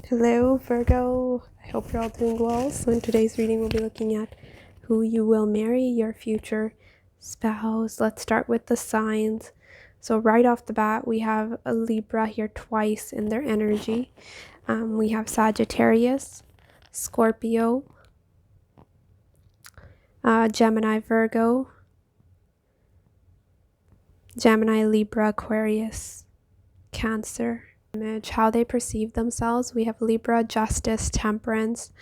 Hello, Virgo. I hope you're all doing well. So, in today's reading, we'll be looking at who you will marry, your future spouse. Let's start with the signs. So, right off the bat, we have a Libra here twice in their energy. We have Sagittarius, Scorpio, Gemini, Virgo, Gemini, Libra, Aquarius, Cancer. How they perceive themselves, we have Libra, Justice, Temperance.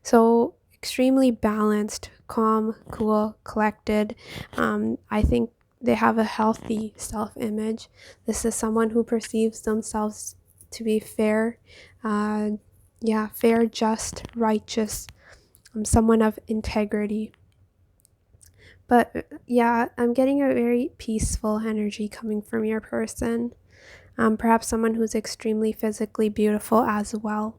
So extremely balanced, calm, cool, collected. I think they have a healthy self-image. This is someone who perceives themselves to be fair, fair, just, righteous, someone of integrity. But I'm getting a very peaceful energy coming from your person. Perhaps someone who's extremely physically beautiful as well,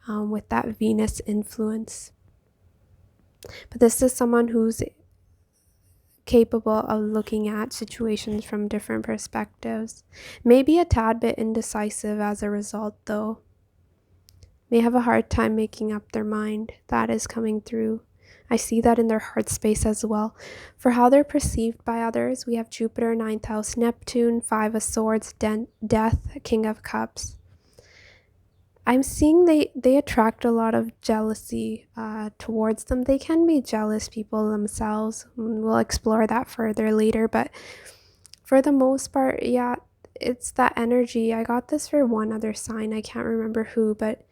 with that Venus influence. But this is someone who's capable of looking at situations from different perspectives. Maybe a tad bit indecisive as a result, though. May have a hard time making up their mind. That is coming through. I see that in their heart space as well. For how they're perceived by others, we have Jupiter, 9th house, Neptune, 5 of swords, death, King of cups. I'm seeing they attract a lot of jealousy towards them. They can be jealous people themselves. We'll explore that further later. But for the most part, it's that energy. I got this for one other sign. I can't remember who, but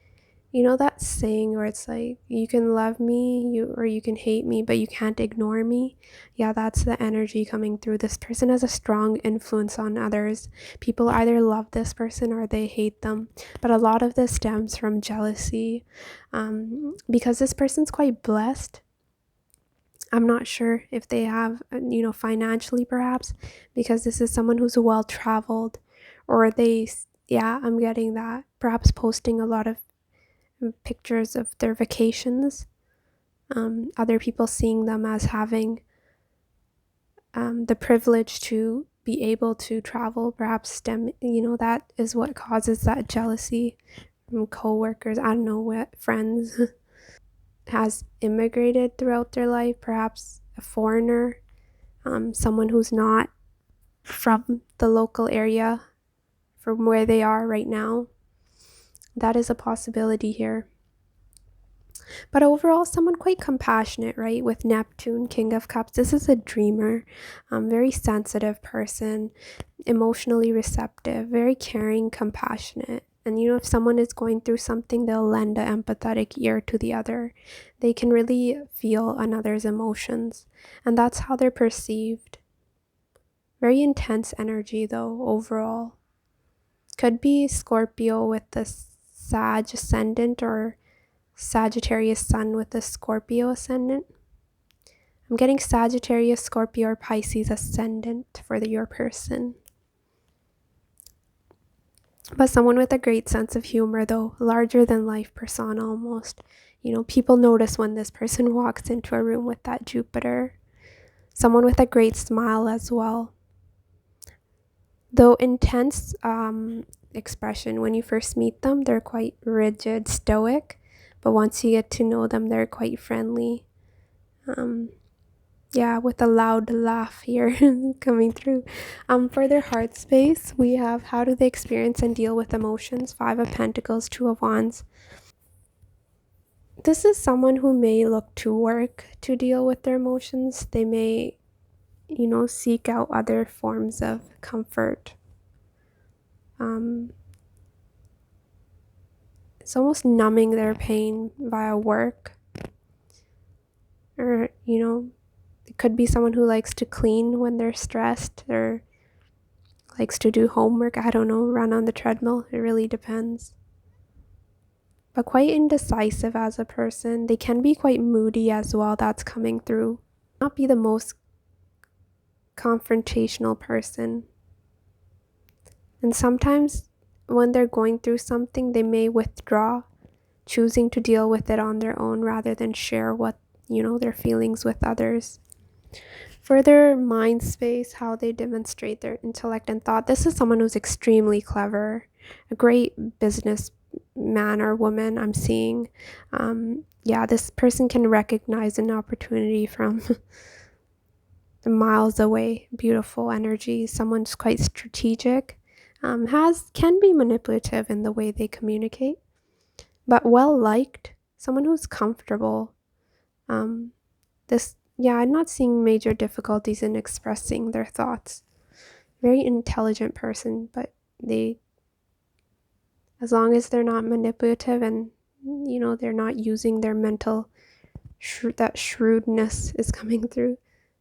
you know that saying where it's like, you can love me or you can hate me, but you can't ignore me? Yeah, that's the energy coming through. This person has a strong influence on others. People either love this person or they hate them. But a lot of this stems from jealousy, because this person's quite blessed. I'm not sure if they have, financially perhaps, because this is someone who's well-traveled, or I'm getting that. Perhaps posting a lot of pictures of their vacations, other people seeing them as having the privilege to be able to travel, perhaps that is what causes that jealousy from co-workers, I don't know what, friends, has immigrated throughout their life, perhaps a foreigner, someone who's not from the local area, from where they are right now. That is a possibility here. But overall, someone quite compassionate, right? With Neptune, King of Cups. This is a dreamer, very sensitive person, emotionally receptive, very caring, compassionate. And if someone is going through something, they'll lend an empathetic ear to the other. They can really feel another's emotions. And that's how they're perceived. Very intense energy, though, overall. Could be Scorpio with the Sag ascendant, or Sagittarius sun with the Scorpio ascendant. I'm getting Sagittarius, Scorpio, or Pisces ascendant for your person. But someone with a great sense of humor, though, larger than life persona almost. People notice when this person walks into a room with that Jupiter. Someone with a great smile as well. Though intense expression, when you first meet them, they're quite rigid, stoic. But once you get to know them, they're quite friendly. With a loud laugh here coming through. For their heart space, we have how do they experience and deal with emotions? 5 of Pentacles, 2 of Wands. This is someone who may look to work to deal with their emotions. They may, seek out other forms of comfort. It's almost numbing their pain via work. Or, it could be someone who likes to clean when they're stressed, or likes to do homework. I don't know, run on the treadmill. It really depends. But quite indecisive as a person. They can be quite moody as well. That's coming through. Not be the most confrontational person. And sometimes when they're going through something, they may withdraw, choosing to deal with it on their own rather than share what, their feelings with others. For their mind space, how they demonstrate their intellect and thought. This is someone who's extremely clever, a great business man or woman I'm seeing. This person can recognize an opportunity from miles away. Beautiful energy. Someone's quite strategic, can be manipulative in the way they communicate, but well liked. Someone who's comfortable. I'm not seeing major difficulties in expressing their thoughts. Very intelligent person, but as long as they're not manipulative and they're not using their mental that shrewdness is coming through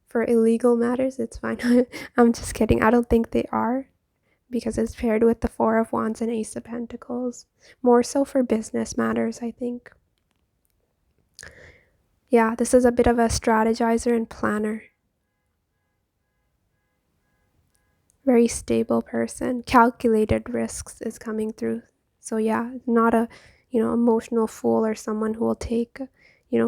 for illegal matters, it's fine. I'm just kidding. I don't think they are, because it's paired with the Four of Wands and Ace of Pentacles. More so for business matters, I think. Yeah, this is a bit of a strategizer and planner. Very stable person. Calculated risks is coming through. So yeah, not a, emotional fool or someone who will take,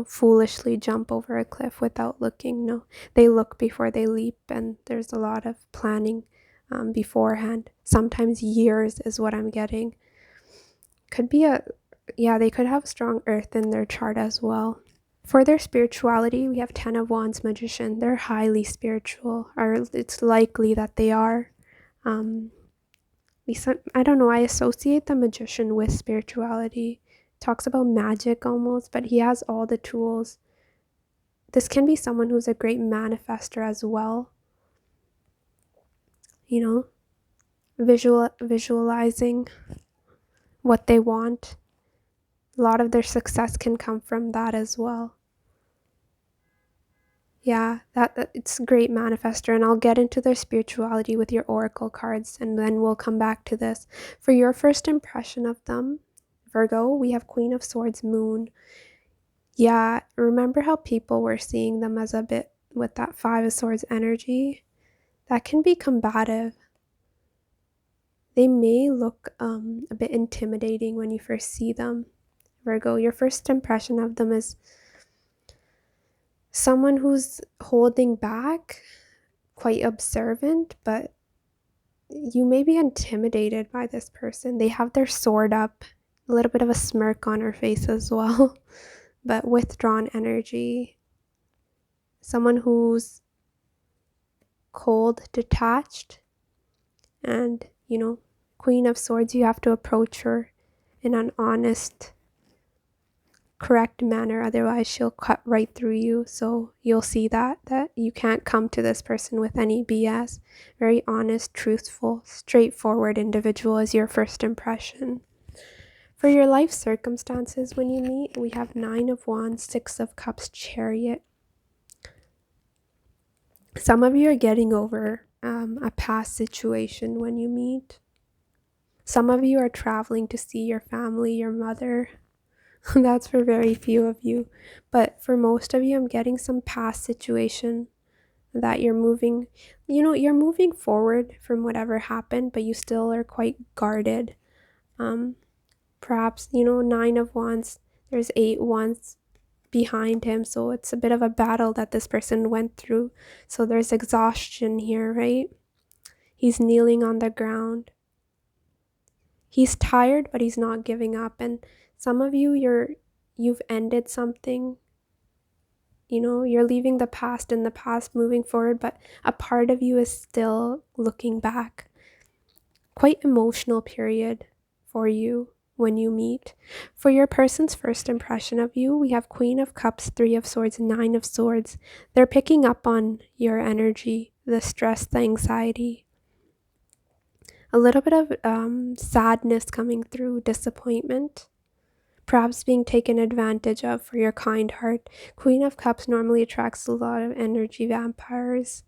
foolishly jump over a cliff without looking. No, they look before they leap, and there's a lot of planning beforehand. Sometimes years is what I'm getting. Could be they could have strong earth in their chart as well. For their spirituality, we have 10 of Wands, Magician. They're highly spiritual, or it's likely that they are. I don't know, I associate the Magician with spirituality. Talks about magic almost, but he has all the tools. This can be someone who's a great manifester as well. Visualizing what they want. A lot of their success can come from that as well. Yeah, that it's a great manifester, and I'll get into their spirituality with your oracle cards, and then we'll come back to this. For your first impression of them, Virgo, we have Queen of Swords, Moon. Yeah, remember how people were seeing them as a bit with that Five of Swords energy? That can be combative. They may look a bit intimidating when you first see them. Virgo, your first impression of them is someone who's holding back, quite observant, but you may be intimidated by this person. They have their sword up, a little bit of a smirk on her face as well, but withdrawn energy. Someone who's cold, detached, and, Queen of Swords, you have to approach her in an honest, correct manner, otherwise she'll cut right through you. So you'll see that you can't come to this person with any BS. Very honest, truthful, straightforward individual is your first impression. For your life circumstances, when you meet, we have 9 of Wands, 6 of Cups, Chariot. Some of you are getting over a past situation when you meet. Some of you are traveling to see your family, your mother. That's for very few of you. But for most of you, I'm getting some past situation that you're moving forward from whatever happened, but you still are quite guarded. Perhaps, 9 of Wands, there's 8 Wands behind him, so it's a bit of a battle that this person went through. So there's exhaustion here, right? He's kneeling on the ground. He's tired, but he's not giving up. And some of you, you've ended something. You're leaving the past in the past, moving forward, but a part of you is still looking back. Quite emotional period for you when you meet. For your person's first impression of you, we have Queen of Cups, 3 of Swords, 9 of Swords. They're picking up on your energy, the stress, the anxiety. A little bit of sadness coming through, disappointment. Perhaps being taken advantage of for your kind heart. Queen of Cups normally attracts a lot of energy vampires.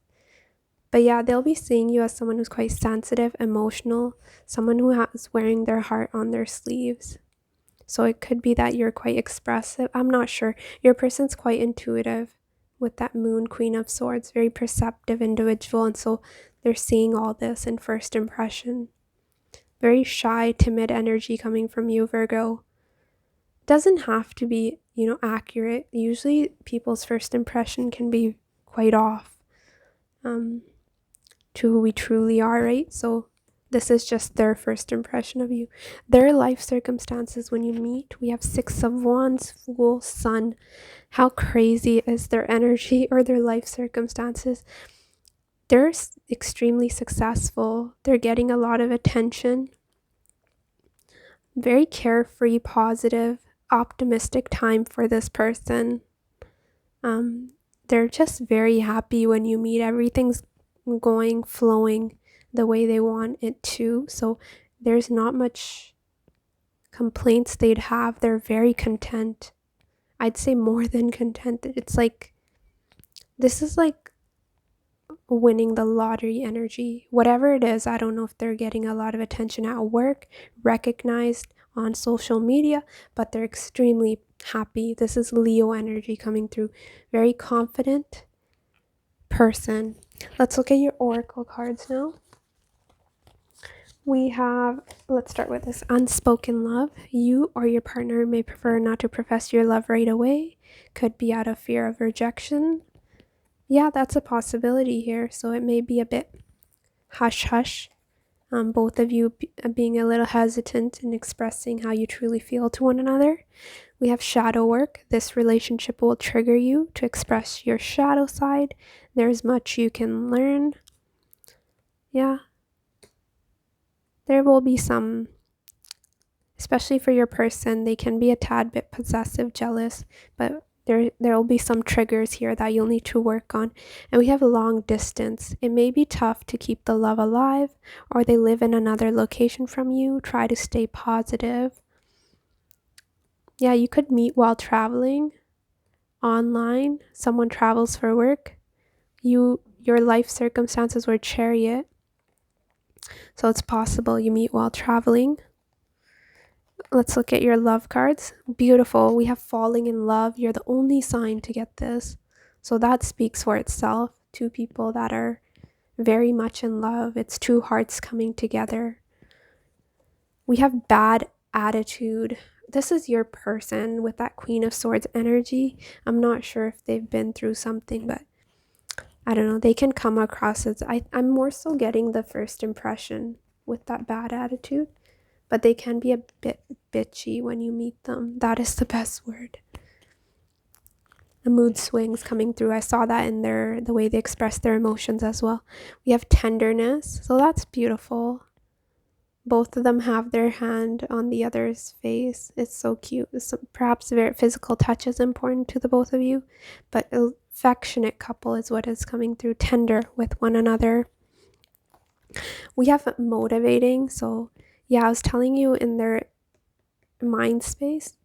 But yeah, they'll be seeing you as someone who's quite sensitive, emotional, someone who is wearing their heart on their sleeves. So it could be that you're quite expressive. I'm not sure. Your person's quite intuitive with that Moon, Queen of Swords, very perceptive individual. And so they're seeing all this in first impression. Very shy, timid energy coming from you, Virgo. Doesn't have to be, accurate. Usually people's first impression can be quite off to who we truly are, right? So this is just their first impression of you. Their life circumstances when you meet, we have Six of Wands, Fool, Sun. How crazy is their energy or their life circumstances? They're extremely successful. They're getting a lot of attention. Very carefree, positive, optimistic time for this person. They're just very happy when you meet. Everything's flowing the way they want it to. So there's not much complaints they'd have. They're very content. I'd say more than content. It's like, this is like winning the lottery energy. Whatever it is, I don't know if they're getting a lot of attention at work, recognized on social media, but they're extremely happy. This is Leo energy coming through. Very confident person. Let's look at your oracle cards now. We have, let's start with this unspoken love. You or your partner may prefer not to profess your love right away. Could be out of fear of rejection. Yeah, that's a possibility here. So it may be a bit hush-hush. Both of you being a little hesitant in expressing how you truly feel to one another. We have shadow work. This relationship will trigger you to express your shadow side. There's much you can learn. Yeah. There will be some, especially for your person, they can be a tad bit possessive, jealous, but there will be some triggers here that you'll need to work on. And we have long distance. It may be tough to keep the love alive, or they live in another location from you. Try to stay positive. Yeah, you could meet while traveling online. Someone travels for work. Your life circumstances were chariot. So it's possible you meet while traveling. Let's look at your love cards. Beautiful. We have falling in love. You're the only sign to get this. So that speaks for itself. Two people that are very much in love. It's two hearts coming together. We have bad attitude. This is your person with that Queen of Swords energy. I'm not sure if they've been through something, but I don't know. They can come across as, I'm more so getting the first impression with that bad attitude. But they can be a bit bitchy when you meet them. That is the best word. The mood swings coming through. I saw that in the way they express their emotions as well. We have tenderness, so that's beautiful. Both of them have their hand on the other's face. It's so cute. Perhaps very physical touch is important to the both of you, but affectionate couple is what is coming through. Tender with one another. We have motivating, so yeah, I was telling you in their mind space,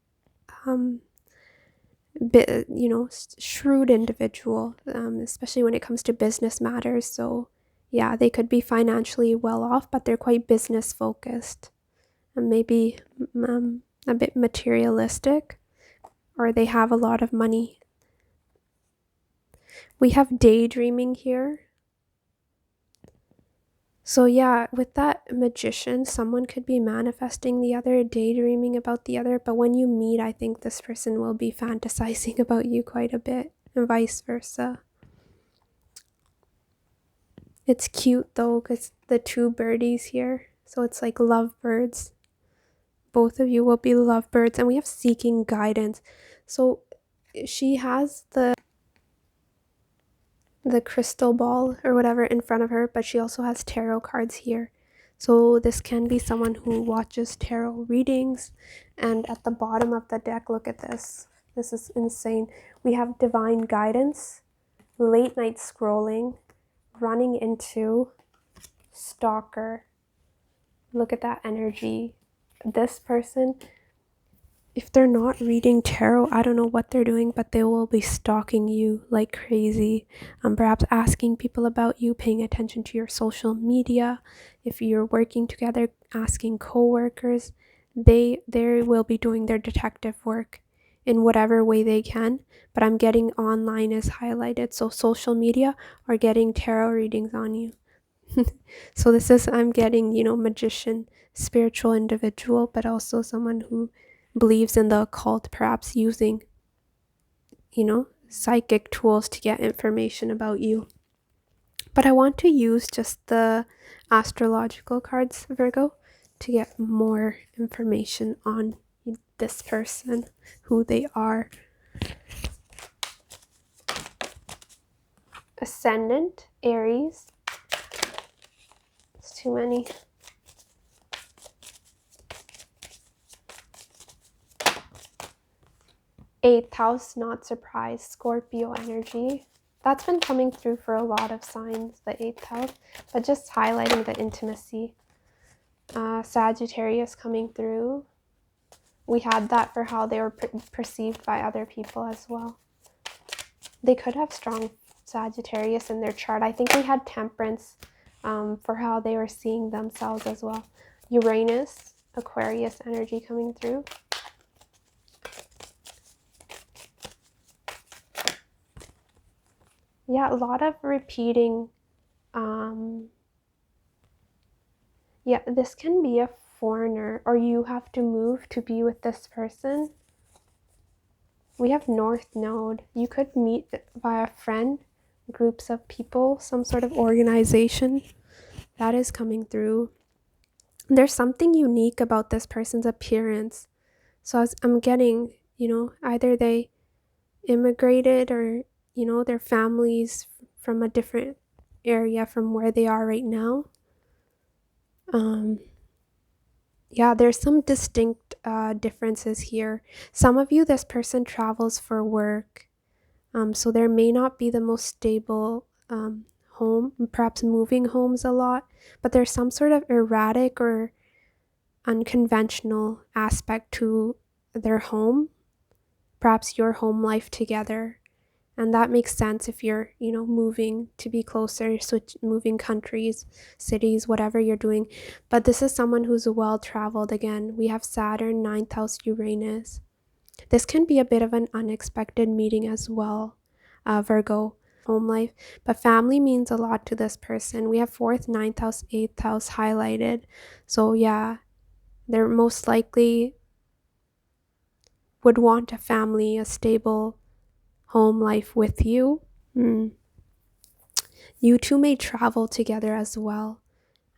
shrewd individual, especially when it comes to business matters. So yeah, they could be financially well off, but they're quite business focused and maybe a bit materialistic, or they have a lot of money. We have daydreaming here. So yeah, with that magician, someone could be manifesting the other, daydreaming about the other, but when you meet, I think this person will be fantasizing about you quite a bit, and vice versa. It's cute though, because the two birdies here, so it's like lovebirds. Both of you will be lovebirds, and we have seeking guidance. So she has the crystal ball or whatever in front of her, but she also has tarot cards here. So this can be someone who watches tarot readings. And at the bottom of the deck, look at this. This is insane. We have divine guidance, late night scrolling, running into, stalker. Look at that energy. This person, if they're not reading tarot, I don't know what they're doing, but they will be stalking you like crazy. Perhaps asking people about you, paying attention to your social media. If you're working together, asking coworkers. They will be doing their detective work in whatever way they can. But I'm getting online is highlighted. So social media or getting tarot readings on you. So this is, I'm getting, magician, spiritual individual, but also someone who believes in the occult, perhaps using, psychic tools to get information about you. But I want to use just the astrological cards, Virgo, to get more information on this person, who they are. Ascendant, Aries. It's too many. Eighth house, not surprised, Scorpio energy. That's been coming through for a lot of signs, the eighth house, but just highlighting the intimacy. Sagittarius coming through. We had that for how they were perceived by other people as well. They could have strong Sagittarius in their chart. I think we had Temperance for how they were seeing themselves as well. Uranus, Aquarius energy coming through. Yeah, a lot of repeating. Yeah, this can be a foreigner, or you have to move to be with this person. We have North Node. You could meet via friend, groups of people, some sort of organization. That is coming through. There's something unique about this person's appearance. So I'm getting, either they immigrated or, their families from a different area from where they are right now. Yeah, there's some distinct differences here. Some of you, this person travels for work. So there may not be the most stable home, perhaps moving homes a lot, but there's some sort of erratic or unconventional aspect to their home, perhaps your home life together. And that makes sense if you're, moving to be closer, moving countries, cities, whatever you're doing. But this is someone who's well-traveled. Again, we have Saturn, 9th house, Uranus. This can be a bit of an unexpected meeting as well, Virgo, home life. But family means a lot to this person. We have 4th, 9th house, 8th house highlighted. So yeah, they're most likely would want a family, a stable home life with you. You two may travel together as well.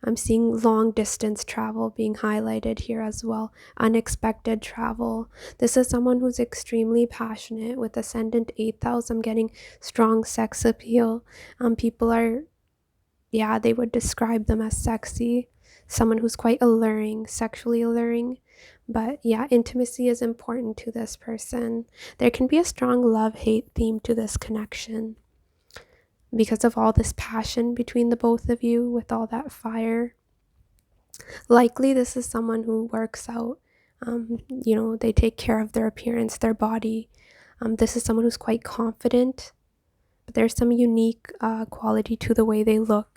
I'm seeing long distance travel being highlighted here as well. Unexpected travel. This is someone who's extremely passionate with ascendant 8th house. I'm getting strong sex appeal. People are, they would describe them as sexy. Someone who's quite alluring, sexually alluring. But yeah, intimacy is important to this person. There can be a strong love-hate theme to this connection because of all this passion between the both of you with all that fire. Likely this is someone who works out. They take care of their appearance, their body. This is someone who's quite confident, but there's some unique quality to the way they look.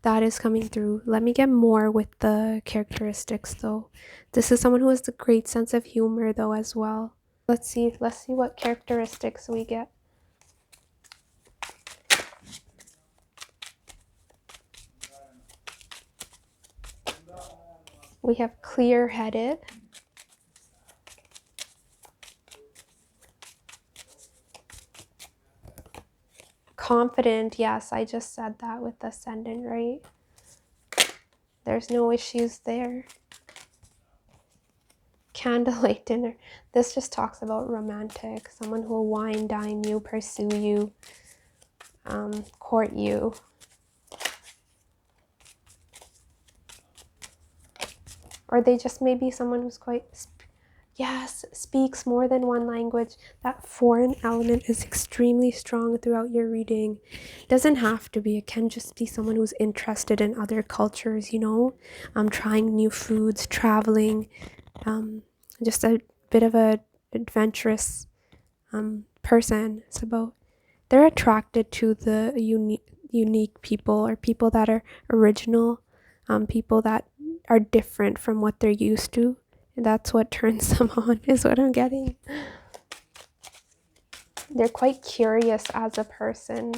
That is coming through. Let me get more with the characteristics though. This is someone who has a great sense of humor though as well. Let's see what characteristics we get. We have clear-headed. Confident, yes, I just said that with ascendant, right? There's no issues there. Candlelight dinner. This just talks about romantic. Someone who will wine, dine you, pursue you, court you. Or they just may be someone who's quite, speaks more than one language. That foreign element is extremely strong throughout your reading. It doesn't have to be. It can just be someone who's interested in other cultures, trying new foods, traveling, just a bit of a adventurous person. It's about, they're attracted to the unique people, or people that are original, people that are different from what they're used to. And that's what turns them on, is what I'm getting. They're quite curious as a person.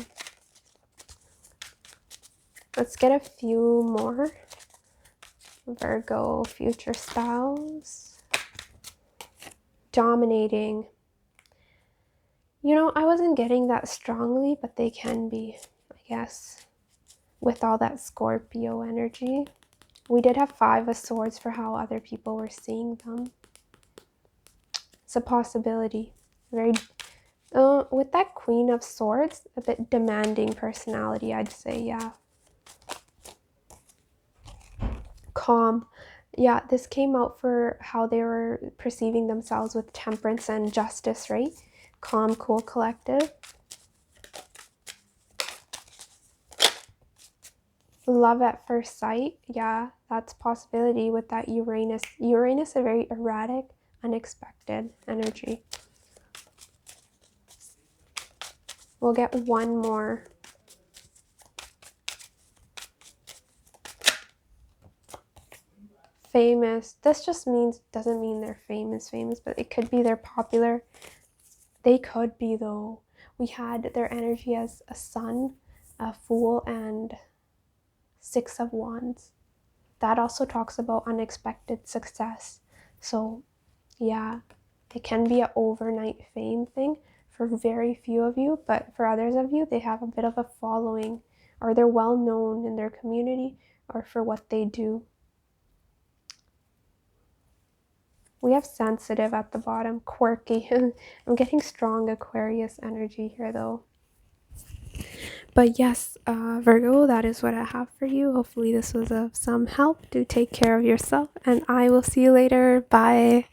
Let's get a few more. Virgo, future spouse. Dominating. I wasn't getting that strongly, but they can be, I guess. with all that Scorpio energy. We did have 5 of Swords for how other people were seeing them. It's a possibility. Very with that Queen of Swords, a bit demanding personality, I'd say, yeah. Calm. Yeah, this came out for how they were perceiving themselves with temperance and justice, right? Calm, cool, collective. Love at first sight. Yeah, that's a possibility with that Uranus. Uranus, a very erratic, unexpected energy. We'll get one more. Famous. This just doesn't mean they're famous, but it could be they're popular. They could be, though. We had their energy as a Sun, a Fool, and 6 of Wands. That also talks about unexpected success. So, yeah, it can be an overnight fame thing for very few of you, but for others of you, they have a bit of a following, or they're well known in their community or for what they do. We have sensitive at the bottom, quirky. I'm getting strong Aquarius energy here, though. But yes, Virgo, that is what I have for you. Hopefully this was of some help. Do take care of yourself, and I will see you later. Bye.